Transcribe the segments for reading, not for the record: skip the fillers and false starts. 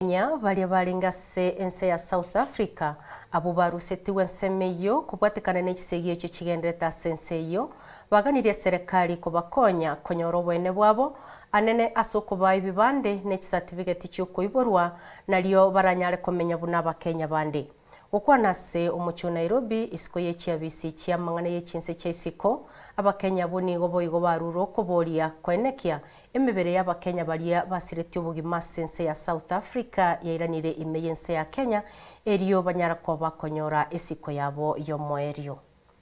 Kenya Baria barengase ense ya South Africa abo barusetiwe nsemeyo kubwatikana n'ekisegio ekyo kigendereta senseyo baganirie serikali kubakonya konyora Oboene Bwabo anene asokuba ibibande n'ekisertificate ky'okuiborwa nalyo baranyare komenya buna abakenya bande okwanase omucho Nairobi isiko yekyabisi kyamangane y'ekinse ky'isiko abakenya boni goboigo baruro koboria kwenekia emibere y'abakenya baria basireti obugima sense ya South Africa yairanire imeyense ya Kenya eriyo banyara ko bakonyora isiko yabo yomoerio.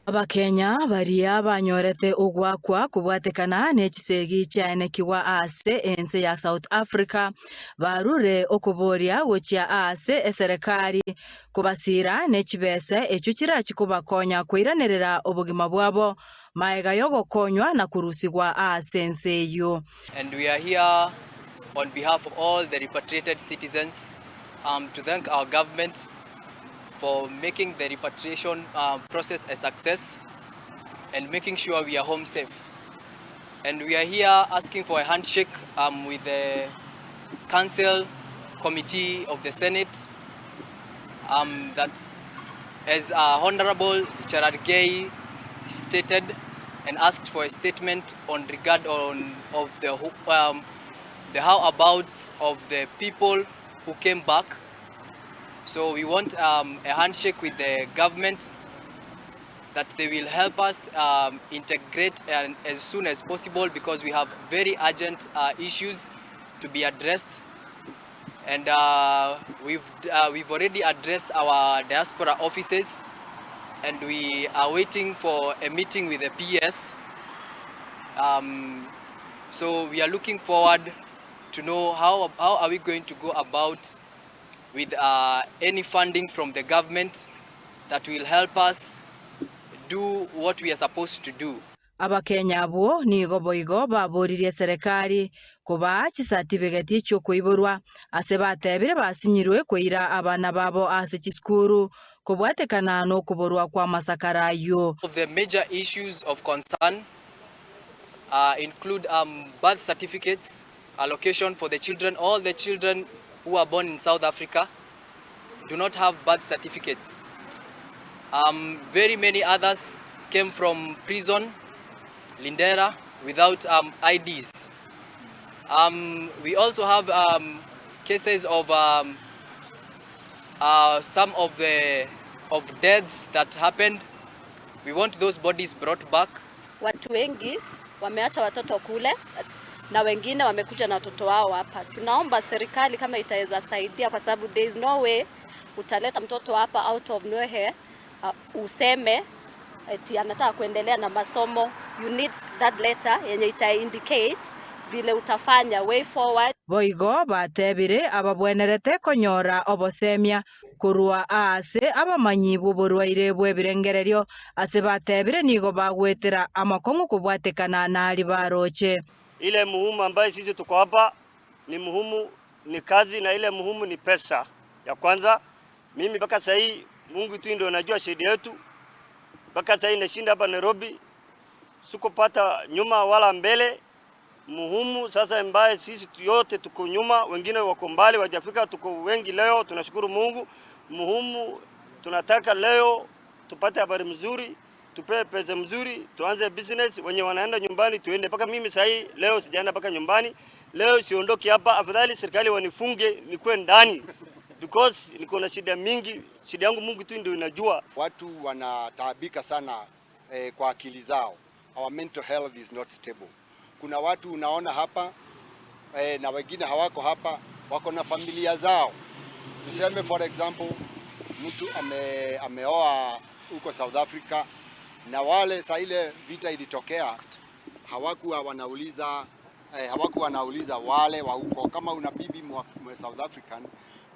Abakenya baria banyorete ogwakwa kubwatekana n'ekisegi kyanekiwa ase ense ya South Africa barure okuboria gokia ase eserikali kubasira n'ekibese ekyo kirakikubakonya kwiranirira obugima bwabo maega yogokonywa na kurusigwa ase ense eyo. And we are here on behalf of all the repatriated citizens to thank our government for making the repatriation process a success and making sure we are home safe. And we are here asking for a handshake with the Council Committee of the Senate that as Honorable Gerard Gay stated and asked for a statement on regard of the how about of the people who came back. So we want a handshake with the government that they will help us integrate as soon as possible because we have very urgent issues to be addressed. And we've already addressed our diaspora offices and we are waiting for a meeting with the PS. So we are looking forward to know how are we going to go about with any funding from the government that will help us do what we are supposed to do. Abakenya abo ni goboigo baboririe serikali kuba kisertificate ky'okuiborwa ase batebire basinyirwe kuira abana babo ase kiskuru kubwatekana n'okuborwa kwa masakarayo. The major issues of concern include birth certificates, allocation for the children. All the children who are born in South Africa do not have birth certificates. Very many others came from prison, Lindera, without IDs. We also have cases of some of deaths that happened. We want those bodies brought back. Watu wengi wameacha watoto kule na wengine wamekuja na watoto wao hapa. Tunaomba serikali kama itaweza saidia kwa sababu there is no way utaleta mtoto hapa out of nowhere useme eti anataka kuendelea na masomo. You need that letter yenye ita indicate vile utafanya way forward. Boigo batebire ababwenerete konyora obosemia kurua ase abamanyi boborwaire bw'ebirengererio ase batebire nigo bagwetera amakongo kubwatekana na ali baroche. Ile muhimu ambayo sisi tuko hapa ni muhimu ni kazi na ile muhimu ni pesa. Ya kwanza mimi mpaka sasa hii Mungu tu ndio anajua shida yetu. Mpaka sasa hii nashinda hapa Nairobi. Sikupata nyuma wala mbele. Muhimu sasa ambaye sisi yote tuko nyuma, wengine wako mbali wajafika, tuko wengi leo, tunashukuru Mungu. Muhimu tunataka leo tupate habari mzuri, tupewe pesa mzuri, tuanze business, wenye wanaenda nyumbani tuende. Paka mimi sasa hii leo sijaenda paka nyumbani. Leo siondoki hapa, afadhali serikali wanifunge nikuwe ndani. Because niko na shida mingi, shida yangu Mungu tu ndio inajua. Watu wanataabika sana kwa akili zao. Our mental health is not stable. Kuna watu unaona hapa na wengine hawako hapa, wako na familia zao. Tuseme for example, mtu ameoa huko South Africa na wale saa ile vita ilitokea hawakuwa wanauliza wale wa huko kama una bibi mwa South African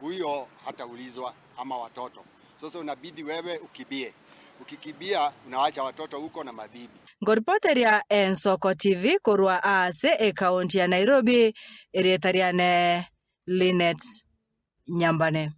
huyo hataulizwa ama watoto. Sasa unabidi wewe ukibie. Ukikibia unaacha watoto huko na mabibi. Ngoripoteria Ensoko TV kurwa ase kaunti ya Nairobi eretariane Linet Nyambane.